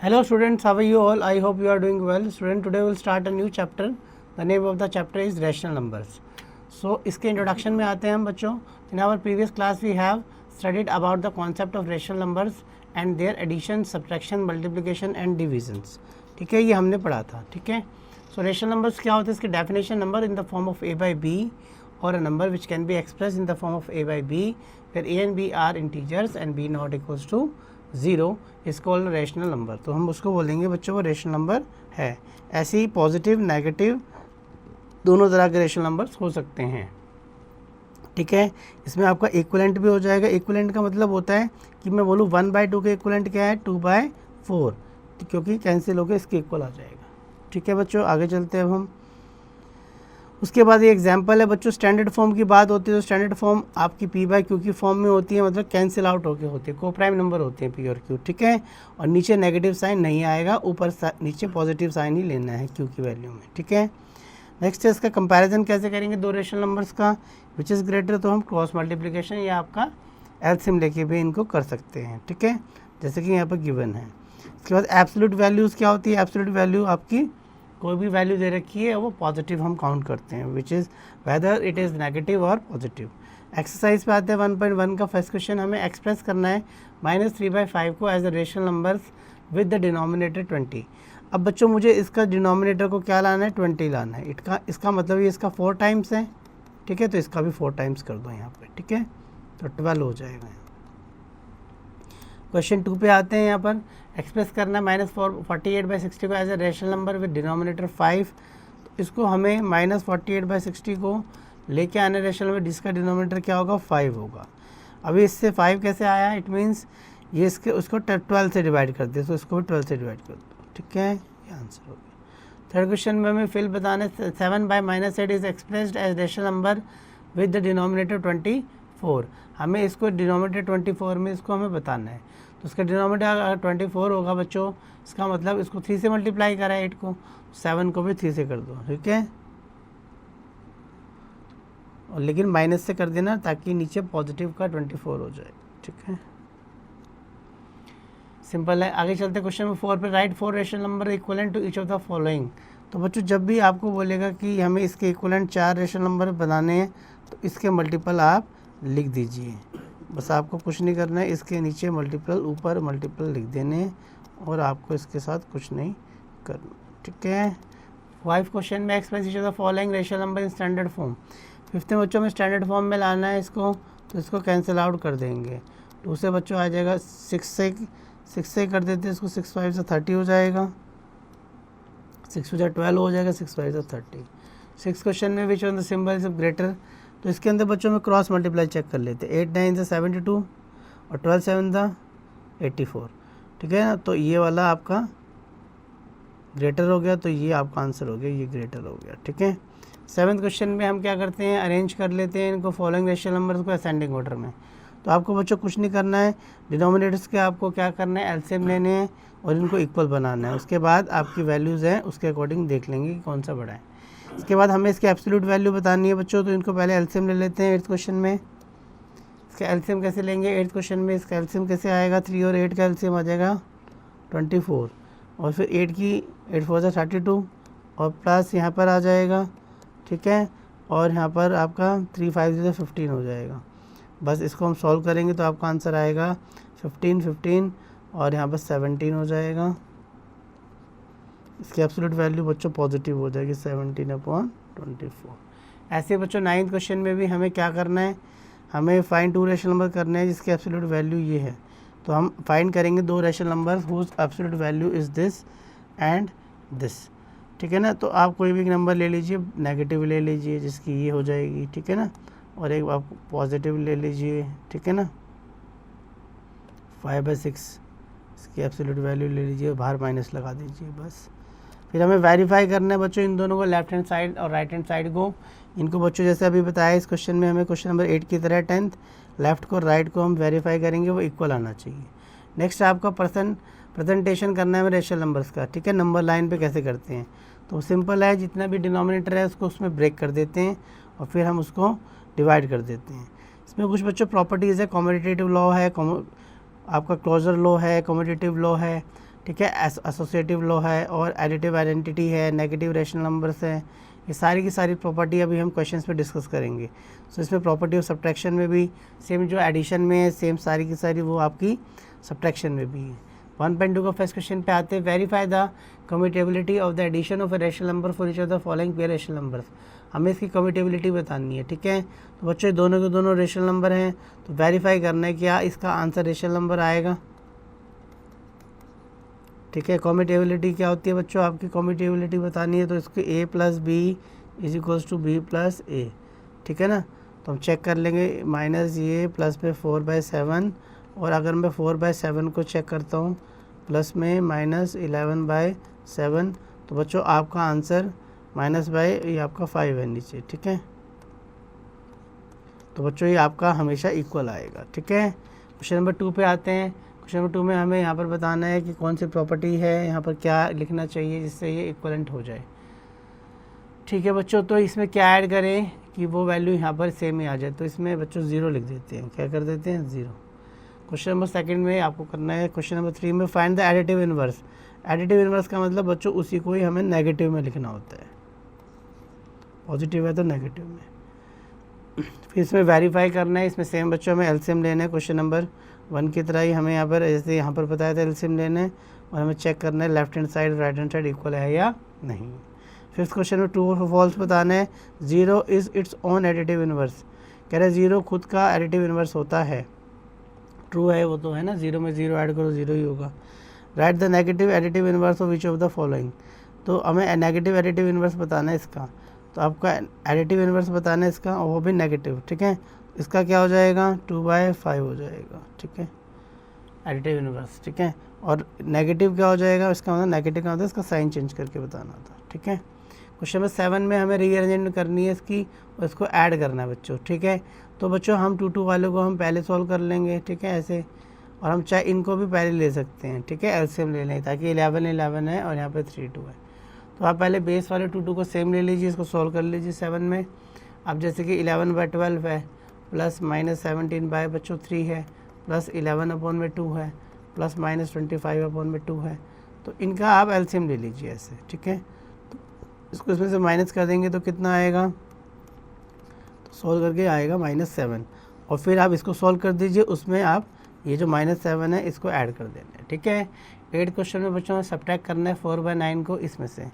Hello students, how are you all? I hope you are doing well. Student, today we will start a new chapter. The name of the chapter is rational numbers. So इसके introduction में आते हैं हम बच्चों. In our previous class we have studied about the concept of rational numbers and their addition, subtraction, multiplication and divisions. ठीक है, ये हमने पढ़ा था. ठीक है. So rational numbers क्या होते हैं? इसकी definition number in the form of a by b or a number which can be expressed in the form of a by b where a and b are integers and b not equals to 0 is called rational number. तो हम उसको बोलेंगे बच्चों वो rational number है. ऐसे ही positive negative दोनों तरह के रेशनल नंबर्स हो सकते हैं. ठीक है, इसमें आपका इक्विवेलेंट भी हो जाएगा. इक्विवेलेंट का मतलब होता है कि मैं बोलूँ 1/2 के इक्विवेलेंट क्या है 2/4, क्योंकि कैंसिल होकर इसके इक्वल आ जाएगा. ठीक है बच्चों, आगे चलते हैं अब हम. उसके बाद ये एग्जांपल है बच्चों. स्टैंडर्ड फॉर्म की बात होती है तो स्टैंडर्ड फॉर्म आपकी पी बाय क्यू की फॉर्म में होती है, मतलब कैंसिल आउट होके होती है. को प्राइम नंबर होते हैं पी और क्यू. ठीक है, और नीचे नेगेटिव साइन नहीं आएगा, ऊपर नीचे पॉजिटिव साइन ही लेना है क्यू की वैल्यू में. ठीक है, नेक्स्ट है इसका कंपैरिजन कैसे करेंगे दो रेशनल नंबर्स का. विच इज़ ग्रेटर, तो हम क्रॉस मल्टीप्लिकेशन या आपका एलसीएम लेके भी इनको कर सकते हैं. ठीक है, जैसे कि यहाँ पर गिवन है. इसके बाद एब्सोल्यूट वैल्यूज़ क्या होती है. एब्सोल्यूट वैल्यू आपकी कोई भी वैल्यू दे रखी है वो पॉजिटिव हम काउंट करते हैं, which is whether it is negative और पॉजिटिव. एक्सरसाइज पे आते हैं 1.1 का फर्स्ट क्वेश्चन. हमें एक्सप्रेस करना है -3/5 को as a rational numbers with the denominator 20. अब बच्चों मुझे इसका डिनोमिनेटर को क्या लाना है 20 लाना है. इसका मतलब ये इसका 4 टाइम्स है. ठीक है, तो इसका भी 4 टाइम्स कर दो यहाँ पे. ठीक है, तो 12 हो जाएगा. क्वेश्चन 2 पे आते हैं. यहाँ पर एक्सप्रेस करना है -48/60 को as a rational number with denominator 5. तो इसको हमें -48/60 को लेके आने रेशनल नंबर जिसका डिनोमिनेटर क्या होगा 5 होगा. अभी इससे 5 कैसे आया, इट मीन्स ये इसके उसको 12 से डिवाइड कर दे, तो इसको भी 12 से डिवाइड कर दो. ठीक है, ये आंसर हो गया. थर्ड क्वेश्चन में हमें फिल बताना है 7/-8 is expressed as rational number with the denominator 24. हमें इसको डिनोमिनेटर 24 में इसको हमें बताना है. तो उसका डिनोमिनेटर अगर 24 होगा बच्चों, इसका मतलब इसको 3 से मल्टीप्लाई करा है 8 को, 7 को भी 3 से कर दो. ठीक है, और लेकिन माइनस से कर देना ताकि नीचे पॉजिटिव का 24 हो जाए. ठीक है, सिंपल है. आगे चलते क्वेश्चन नंबर 4 पे. Write 4 rational number equivalent to each of the following. तो बच्चों जब भी आपको बोलेगा कि हमें इसके इक्वलेंट 4 रेशनल नंबर बनाने हैं तो इसके मल्टीपल आप लिख दीजिए. बस आपको कुछ नहीं करना है, इसके नीचे मल्टीपल ऊपर मल्टीपल लिख देने हैं और आपको इसके साथ कुछ नहीं करना. ठीक है, 5 क्वेश्चन में express each of the following rational number in standard form. 5th में बच्चों में स्टैंडर्ड फॉर्म में लाना है इसको, तो इसको कैंसिल आउट कर देंगे. 2 से बच्चों आ जाएगा 6 से कर देते हैं इसको. 6 5 से 30 हो जाएगा. 6 से 12 हो जाएगा. 6 5 से 30. 6 क्वेश्चन में which on the symbol is greater. तो इसके अंदर बच्चों में क्रॉस मल्टीप्लाई चेक कर लेते हैं. 8 9 से 72 और 12 7 था 84. ठीक है ना, तो ये वाला आपका ग्रेटर हो गया, तो ये आपका आंसर हो गया, ये ग्रेटर हो गया. ठीक है, 7th क्वेश्चन में हम क्या करते हैं, अरेंज कर लेते हैं इनको फॉलोइंग रेशनल नंबर्स को असेंडिंग ऑर्डर में. तो आपको बच्चों कुछ नहीं करना है, डिनोमिनेटर्स के आपको क्या करना है एलसीएम लेने हैं और इनको इक्वल बनाना है. उसके बाद आपकी वैल्यूज़ हैं उसके अकॉर्डिंग देख लेंगे कि कौन सा बड़ा है. इसके बाद हमें इसकी एब्सोल्यूट वैल्यू बतानी है बच्चों, तो इनको पहले एलसीएम ले लेते हैं. 8th क्वेश्चन में इसका एलसीएम कैसे लेंगे. 8th क्वेश्चन में इसका एलसीएम कैसे आएगा, 3 और 8 का एलसीएम आ जाएगा 24 और फिर 8 4 से 32 और प्लस यहाँ पर आ जाएगा. ठीक है, और यहाँ पर आपका 3 5 से 15 हो जाएगा. बस इसको हम सॉल्व करेंगे तो आपका आंसर आएगा 15 और यहाँ पर 17 हो जाएगा. इसकी एब्सोल्यूट वैल्यू बच्चों पॉजिटिव हो जाएगी 17/24. ऐसे बच्चों 9th क्वेश्चन में भी हमें क्या करना है, हमें फाइंड 2 रेशनल नंबर करने हैं जिसकी एब्सोल्यूट वैल्यू ये है. तो हम फाइंड करेंगे 2 rational number whose absolute value is this and this. ठीक है ना, तो आप कोई भी नंबर ले लीजिए, नेगेटिव ले लीजिए जिसकी ये हो जाएगी. ठीक है ना, और एक आप पॉजिटिव ले लीजिए. ठीक है ना, 5/6 इसकी एब्सोल्यूट वैल्यू ले लीजिए, बाहर माइनस लगा दीजिए बस. फिर हमें वेरीफाई करना है बच्चों इन दोनों को, लेफ्ट हैंड साइड और राइट हैंड साइड को. इनको बच्चों जैसे अभी बताया इस क्वेश्चन में हमें क्वेश्चन नंबर 8 की तरह 10th लेफ्ट को राइट को हम वेरीफाई करेंगे, वो इक्वल आना चाहिए. नेक्स्ट आपका प्रेजेंटेशन करना है हमें रेशनल नंबर्स का. ठीक है, नंबर लाइन पे कैसे करते हैं, तो सिंपल है, जितना भी डिनोमिनेटर है उसको उसमें ब्रेक कर देते हैं और फिर हम उसको डिवाइड कर देते हैं. इसमें कुछ बच्चों प्रॉपर्टीज़ है, कम्यूटेटिव लॉ है, आपका क्लोजर लॉ है, कम्यूटेटिव लॉ है. ठीक है, एसोसिएटिव लॉ है और एडिटिव आइडेंटिटी है, नेगेटिव रेशनल नंबर्स है, ये सारी की सारी प्रॉपर्टी अभी हम क्वेश्चंस में डिस्कस करेंगे। सो इसमें प्रॉपर्टी ऑफ सब्ट्रैक्शन में भी सेम जो एडिशन में है सेम सारी की सारी वो आपकी सब्ट्रैक्शन में भी है। 1.2 का फर्स्ट क्वेश्चन पे आते हैं, verify the commutativity of the addition of a rational number for each of the following pair rational numbers. हमें इसकी कम्यूटेबिलिटी बतानी है, ठीक है। तो बच्चों दोनों के दोनों रेशनल नंबर हैं, तो वेरीफाई करना है क्या इसका आंसर रेशनल नंबर आएगा, ठीक है। कम्यूटेबिलिटी क्या होती है बच्चों, आपकी कम्यूटेबिलिटी बतानी है तो इसको a plus b is equals to b plus a, ठीक है ना। तो हम चेक कर लेंगे, माइनस ये प्लस में 4/7, और अगर मैं 4/7 को चेक करता हूँ प्लस में माइनस 11/7, तो बच्चों आपका आंसर माइनस बाय ये आपका 5 है नीचे, ठीक है। तो बच्चों ये आपका हमेशा इक्वल आएगा, ठीक है। क्वेश्चन नंबर 2 पे आते हैं। क्वेश्चन नंबर 2 में हमें यहाँ पर बताना है कि कौन सी प्रॉपर्टी है, यहाँ पर क्या लिखना चाहिए जिससे ये इक्वलेंट हो जाए, ठीक है बच्चों। तो इसमें क्या ऐड करें कि वो वैल्यू यहाँ पर सेम ही आ जाए, तो इसमें बच्चों 0 लिख देते हैं, क्या कर देते हैं 0। क्वेश्चन नंबर 2 में आपको करना है, क्वेश्चन नंबर 3 में find the additive inverse. Additive inverse का मतलब बच्चों उसी को ही हमें नेगेटिव में लिखना होता है, पॉजिटिव है तो नेगेटिव में। फिर इसमें वेरीफाई करना है, इसमें सेम बच्चों हमें एलसीएम लेना है, क्वेश्चन नंबर 1 की तरह ही हमें यहाँ पर जैसे यहाँ पर बताया था एलसीएम लेना है, और हमें चेक करना है left hand side right hand side equal है या नहीं। फिफ्थ क्वेश्चन में ट्रू और फॉल्स बताना है। 0 is its own additive inverse, कह रहे 0 खुद का एडिटिव इनवर्स होता है, ट्रू है वो तो है ना, 0 में 0 ऐड करो 0 ही होगा। Right the negative additive inverse of which of the following, तो हमें नेगेटिव एडिटिव इनवर्स बताना है इसका, तो आपका एडिटिव इनवर्स बताना है इसका, और वो भी नेगेटिव, ठीक है। इसका क्या हो जाएगा 2/5 हो जाएगा, ठीक है, एडिटिव इनवर्स, ठीक है। और नेगेटिव क्या हो जाएगा, इसका मतलब नेगेटिव का मतलब इसका साइन चेंज करके बताना था, ठीक है। क्वेश्चन नंबर 7 में हमें रीअरेंजमेंट करनी है इसकी और इसको ऐड करना है बच्चों, ठीक है। तो बच्चों हम 2 वाले को हम पहले सॉल्व कर लेंगे, ठीक है, ऐसे, और हम चाहे इनको भी पहले ले सकते हैं, ठीक है, एलसीएम ले लें ताकि 11 है और यहाँ पे 3 है। तो आप पहले बेस वाले 2 को सेम ले लीजिए, इसको सॉल्व कर लीजिए 7 में। अब जैसे कि 11/12 है, प्लस माइनस 17 बच्चों 3 है, प्लस 11/2 है, प्लस माइनस 25/2 है, तो इनका आप एलसीएम ले लीजिए ऐसे, ठीक है। तो इसको इसमें से माइनस कर देंगे तो कितना आएगा, तो सॉल्व करके आएगा -7, और फिर आप इसको सॉल्व कर दीजिए, उसमें आप ये जो -7 है इसको ऐड कर देना है, ठीक है। 8 क्वेश्चन में बच्चों सब्ट्रैक्ट करना है 4/9 को इसमें से,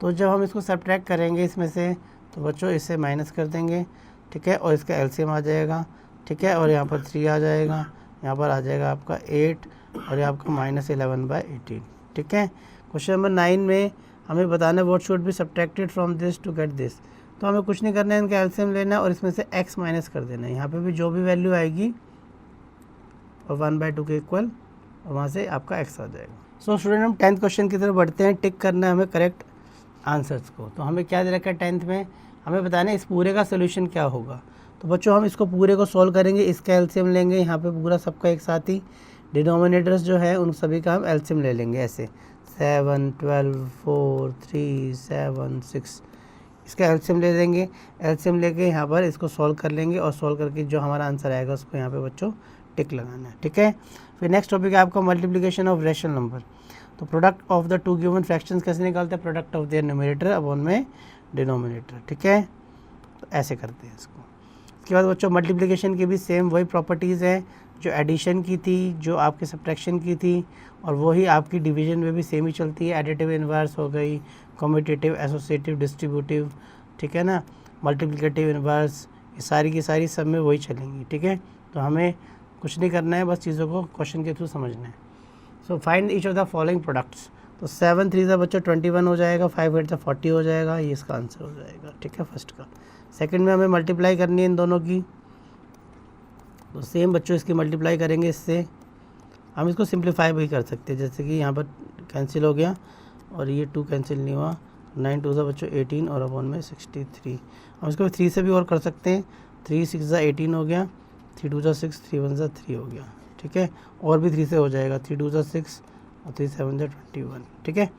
तो जब हम इसको सब्ट्रैक्ट करेंगे इसमें से तो बच्चों इससे माइनस कर देंगे, ठीक है, और इसका एलसीएम आ जाएगा, ठीक है, और यहाँ पर 3 आ जाएगा, यहाँ पर आ जाएगा आपका 8 और ये आपका -11/18, ठीक है। क्वेश्चन नंबर 9 में हमें बताना है what should be subtracted from this to get this, तो हमें कुछ नहीं करना है, इनका एलसीएम लेना है और इसमें से x माइनस कर देना है, यहाँ पे भी जो भी वैल्यू आएगी और 1/2 के इक्वल, और वहाँ से आपका x आ जाएगा। सो स्टूडेंट हम 10th क्वेश्चन की तरफ बढ़ते हैं, टिक करना है हमें करेक्ट आंसर्स को। तो हमें क्या दे रखा है 10th में, हमें बताना है इस पूरे का सोल्यूशन क्या होगा। तो बच्चों हम इसको पूरे को सॉल्व करेंगे, इसका एलसीएम लेंगे, यहाँ पे पूरा सबका एक साथ ही डिनोमिनेटर्स जो है उन सभी का हम एलसीएम ले लेंगे ऐसे 7, 12, 4, 3, 7, 6, इसका एलसीएम ले लेंगे। एलसीएम लेके यहाँ पर इसको सॉल्व कर लेंगे और सॉल्व करके जो हमारा आंसर आएगा उसको यहाँ पे बच्चों टिक लगाना है, ठीक है। फिर नेक्स्ट टॉपिक है आपका मल्टीप्लिकेशन ऑफ रेशनल नंबर। तो product of the 2 given fractions कैसे निकालते हैं, product of their numerator upon में डिनोमिनेटर, ठीक है। तो ऐसे करते हैं इसको। इसके बाद बच्चों मल्टीप्लिकेशन की भी सेम वही प्रॉपर्टीज़ हैं जो एडिशन की थी, जो आपके सब्ट्रैक्शन की थी, और वही आपकी डिवीजन में भी सेम ही चलती है। एडिटिव इनवर्स हो गई, कम्यूटेटिव, एसोसिएटिव, डिस्ट्रीब्यूटिव, ठीक है ना, मल्टीप्लिकेटिव इनवर्स, ये सारी की सारी सब में वही चलेंगी, ठीक है। तो हमें कुछ नहीं करना है, बस चीज़ों को क्वेश्चन के थ्रू समझना है। So find each of the following products, तो 7 3 बच्चों 21 हो जाएगा, 5 8 40 हो जाएगा, ये इसका आंसर हो जाएगा, ठीक है, फर्स्ट का। सेकंड में हमें मल्टीप्लाई करनी है इन दोनों की, तो सेम बच्चों इसकी मल्टीप्लाई करेंगे इससे। हम इसको सिंप्लीफाई भी कर सकते हैं, जैसे कि यहाँ पर कैंसिल हो गया और ये 2 कैंसिल नहीं हुआ, 9 2 बच्चों 18 और अपॉन में 63। हम इसको 3 से भी और कर सकते हैं, 3 6 18 हो गया, 3 2 6, 3 1 3 हो गया, ठीक है, और भी 3 से हो जाएगा, 3 2 6 और 3 7 21, ठीक है।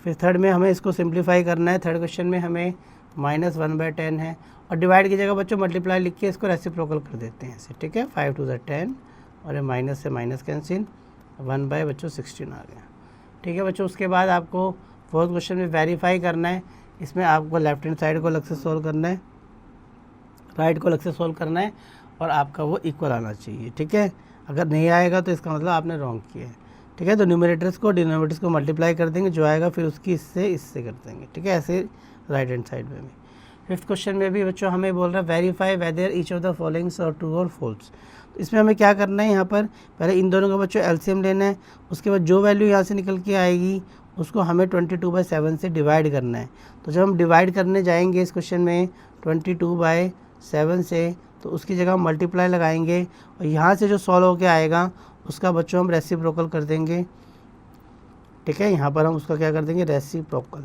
फिर थर्ड में हमें इसको सिंप्लीफाई करना है। थर्ड क्वेश्चन में हमें -1/10 है, और डिवाइड की जगह बच्चों मल्टीप्लाई लिख के इसको रेसिप्रोकल कर देते हैं ऐसे, ठीक है। 5 2 10 और ये माइनस से माइनस कैंसिल, 1 बच्चों 16 आ गया। ठीक है बच्चों। उसके बाद आपको फोर्थ क्वेश्चन में वेरीफाई करना है। इसमें आपको लेफ्ट हैंड साइड को अलग से सॉल्व करना है, राइट को अलग से सॉल्व करना है और आपका वो इक्वल आना चाहिए। ठीक है, अगर नहीं आएगा तो इसका मतलब आपने रॉन्ग किया है। ठीक है, तो न्यूमरेटर्स को डिनोमिनेटर्स को मल्टीप्लाई कर देंगे, जो आएगा फिर उसकी इससे कर देंगे। ठीक है, ऐसे राइट हैंड साइड में भी। फिफ्थ क्वेश्चन में भी बच्चों हमें बोल रहा है verify whether each of the followings और ट्रू और फॉल्स। तो इसमें हमें क्या करना है, यहाँ पर पहले इन दोनों का बच्चों एलसीएम लेना है। उसके बाद जो वैल्यू यहाँ से निकल के आएगी उसको हमें 22/7 से डिवाइड करना है। तो जब हम डिवाइड करने जाएंगे इस क्वेश्चन में 22/7 से, तो उसकी जगह हम मल्टीप्लाई लगाएंगे और यहाँ से जो सॉल्व होके आएगा उसका बच्चों हम रेसिप्रोकल कर देंगे। ठीक है, यहाँ पर हम उसका क्या कर देंगे, रेसिप्रोकल।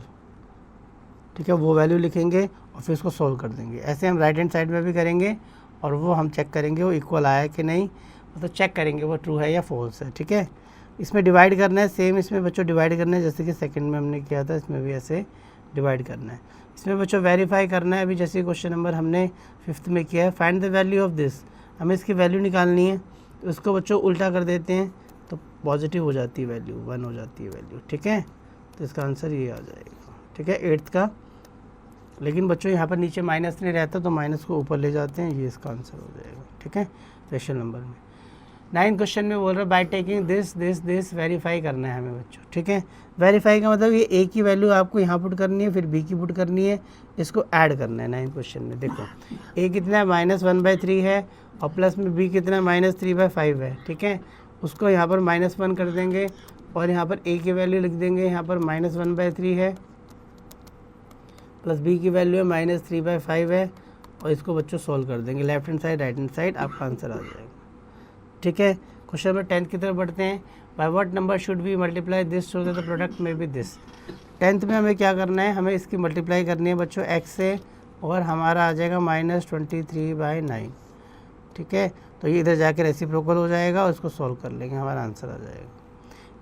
ठीक है, वो वैल्यू लिखेंगे और फिर उसको सॉल्व कर देंगे। ऐसे हम राइट हैंड साइड में भी करेंगे और वो हम चेक करेंगे वो इक्वल आया कि नहीं, तो चेक करेंगे वो ट्रू है या फॉल्स है। ठीक है, इसमें डिवाइड करना है, सेम इसमें बच्चों डिवाइड करना है जैसे कि सेकंड में हमने किया था, इसमें भी ऐसे डिवाइड करना है। इसमें बच्चों वेरीफाई करना है, अभी जैसे क्वेश्चन नंबर हमने फिफ्थ में किया है, find the value of this, हमें इसकी वैल्यू निकालनी है। तो इसको बच्चों उल्टा कर देते हैं तो पॉजिटिव हो जाती है वैल्यू, 1 हो जाती है वैल्यू। ठीक है, तो इसका आंसर ये आ जाएगा। ठीक है, 8th का। लेकिन बच्चों यहाँ पर नीचे माइनस नहीं रहता तो माइनस को ऊपर ले जाते हैं, ये इसका आंसर हो जाएगा। ठीक है, रेशनल नंबर में। 9th क्वेश्चन में बोल रहा है बाय टेकिंग दिस वेरीफाई करना है हमें बच्चों। ठीक है, वेरीफाई का मतलब ये ए की वैल्यू आपको यहाँ पुट करनी है, फिर बी की पुट करनी है, इसको ऐड करना है। 9th क्वेश्चन में देखो ए कितना है, -1/3 है और प्लस में बी कितना है, -3/5 है। ठीक है, उसको यहाँ पर -1 कर देंगे और यहाँ पर ए की वैल्यू लिख देंगे, यहाँ पर -1/3 है प्लस बी की वैल्यू है -3/5 है और इसको बच्चों सॉल्व कर देंगे, left hand side right hand side, आपका आंसर आ जाएगा। ठीक है, क्वेश्चन नंबर 10 की तरफ बढ़ते हैं। By what number should we multiply this so that the product may be this. 10th में हमें क्या करना है, हमें इसकी मल्टीप्लाई करनी है बच्चों x से और हमारा आ जाएगा -23/9। ठीक है, तो ये इधर जाकर रेसिप्रोकल हो जाएगा और इसको सॉल्व कर लेंगे, हमारा आंसर आ जाएगा।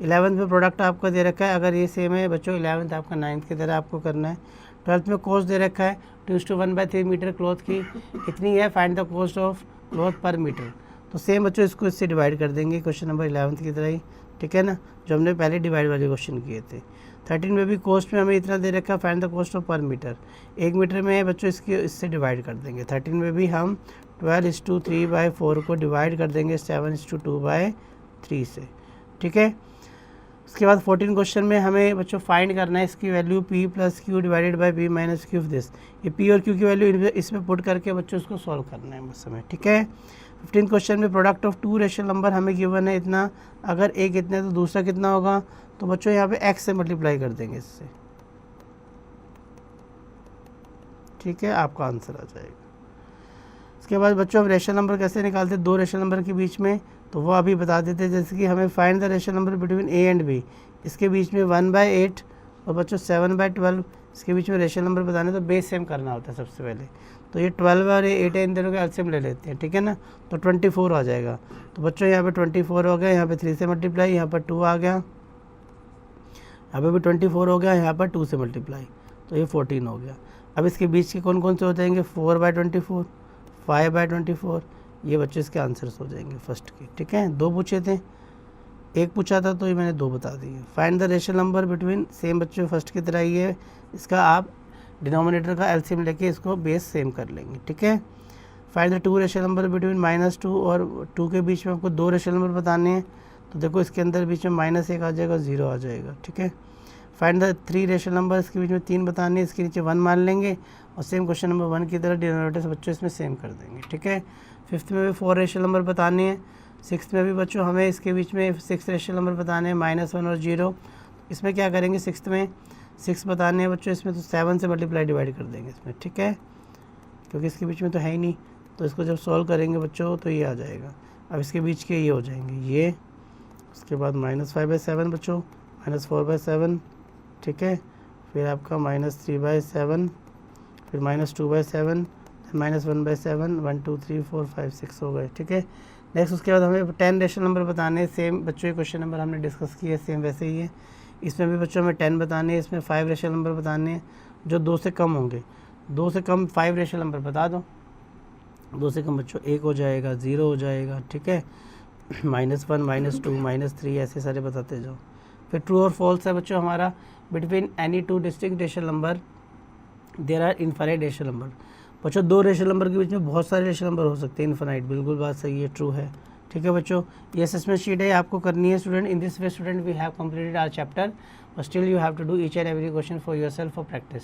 11th में प्रोडक्ट आपको दे रखा है, अगर ये सेम है बच्चों 11th आपका 9th की तरह आपको करना है। 12th में कॉस्ट दे रखा है 2:1/3 मीटर क्लॉथ की इतनी है, find the cost of cloth पर मीटर। तो सेम बच्चों इसको इससे डिवाइड कर देंगे क्वेश्चन नंबर 11th की तरह ही। ठीक है ना, जो हमने पहले डिवाइड वाले क्वेश्चन किए थे। 13 में भी कॉस्ट में हमें इतना दे रखा है, फाइंड द कॉस्ट ऑफ पर मीटर। 1 मीटर में है बच्चों, इससे डिवाइड कर देंगे। 13 में भी हम 12:3/4 को डिवाइड कर देंगे 7:2/3 से। ठीक है, उसके बाद 14 क्वेश्चन में हमें बच्चों फाइंड करना है इसकी value p + q divided by p - q of this. ये p और q की वैल्यू इसमें पुट करके बच्चों इसको सॉल्व करना है बस हमें। ठीक है, 15 क्वेश्चन में प्रोडक्ट ऑफ 2 रेशनल नंबर हमें गिवन है इतना, अगर एक इतना है तो दूसरा कितना होगा, तो बच्चों यहाँ पे x से मल्टीप्लाई कर देंगे इससे। ठीक है, आपका आंसर आ जाएगा। इसके बाद बच्चों हम रेशनल नंबर कैसे निकालते हैं 2 रेशनल नंबर के बीच में, तो वो अभी बता देते हैं। जैसे कि हमें find the rational number between a and b, इसके बीच में 1/8 और बच्चों 7/12, इसके बीच में रेशनल नंबर बताने तो बेस सेम करना होता है सबसे पहले। तो ये 12 और 8 है, इन दोनों के एलसीएम ले लेते हैं। ठीक है ना, तो 24 आ जाएगा। तो बच्चों यहाँ पे 24 हो गया, यहाँ पे 3 से मल्टीप्लाई, यहाँ पर 2 आ गया, यहाँ पे भी 24 हो गया, यहाँ पर 2 से मल्टीप्लाई, तो ये 14 हो गया। अब इसके बीच के कौन कौन से हो जाएंगे, 4/24, 5/24, ये बच्चे इसके आंसर्स हो जाएंगे फर्स्ट के। ठीक है, 2 पूछे थे, 1 पूछा था तो ये मैंने 2 बता दिए। Find the rational number between, same बच्चों फर्स्ट की तरह ही है, इसका आप डिनोमिनेटर का एलसीएम लेके इसको बेस सेम कर लेंगे। ठीक है, find the 2 rational number between -2 और 2 के बीच में आपको 2 रेशनल नंबर बताने हैं। तो देखो इसके अंदर बीच में -1 आ जाएगा, 0 आ जाएगा। ठीक है, फाइंड द 3 रेशनल नंबर, इसके बीच में 3 बताने हैं, इसके नीचे 1 मान लेंगे और सेम क्वेश्चन नंबर 1 की तरह डिनोमिनेटर बच्चों इसमें सेम कर देंगे। ठीक है, 5th में भी 4 रेशनल नंबर बताने हैं। 6th में भी बच्चों हमें इसके बीच में 6 रेशनल नंबर बताने हैं, -1 और 0। इसमें क्या करेंगे, 6th में 6 बताने हैं बच्चों, इसमें तो 7 से मल्टीप्लाई डिवाइड कर देंगे इसमें। ठीक है, क्योंकि इसके बीच में तो है ही नहीं, तो इसको जब सॉल्व करेंगे बच्चों तो ये आ जाएगा। अब इसके बीच के ये हो जाएंगे ये, उसके बाद -5/7 बच्चों, -4/7। ठीक है, फिर आपका -3/7, फिर -2/7, -1/7, 1 2 3 4 5 6 हो गए। ठीक है, नेक्स्ट उसके बाद हमें 10 रेशनल नंबर बताने हैं। सेम बच्चों के क्वेश्चन नंबर हमने डिस्कस किए, सेम वैसे ही है। इसमें भी बच्चों हमें 10 बताने हैं, इसमें 5 रेशनल नंबर बताने हैं जो 2 से कम होंगे। 2 से कम 5 रेशनल नंबर बता दो, 2 से कम बच्चों 1 हो जाएगा, 0 हो जाएगा। ठीक है, -1, -2, -3 ऐसे सारे बताते जाओ। फिर ट्रू और फॉल्स है बच्चों हमारा, between any two distinct rational number there are infinite rational number. बच्चों दो रेशनल नंबर के बीच में बहुत सारे रेशनल नंबर हो सकते हैं इनफाइनाइट, बिल्कुल बात सही है, ट्रू है। ठीक है बच्चों, ये असेसमेंट शीट है, आपको करनी है student. In this way student we have completed our chapter, but still you have to do each and every question for yourself for practice.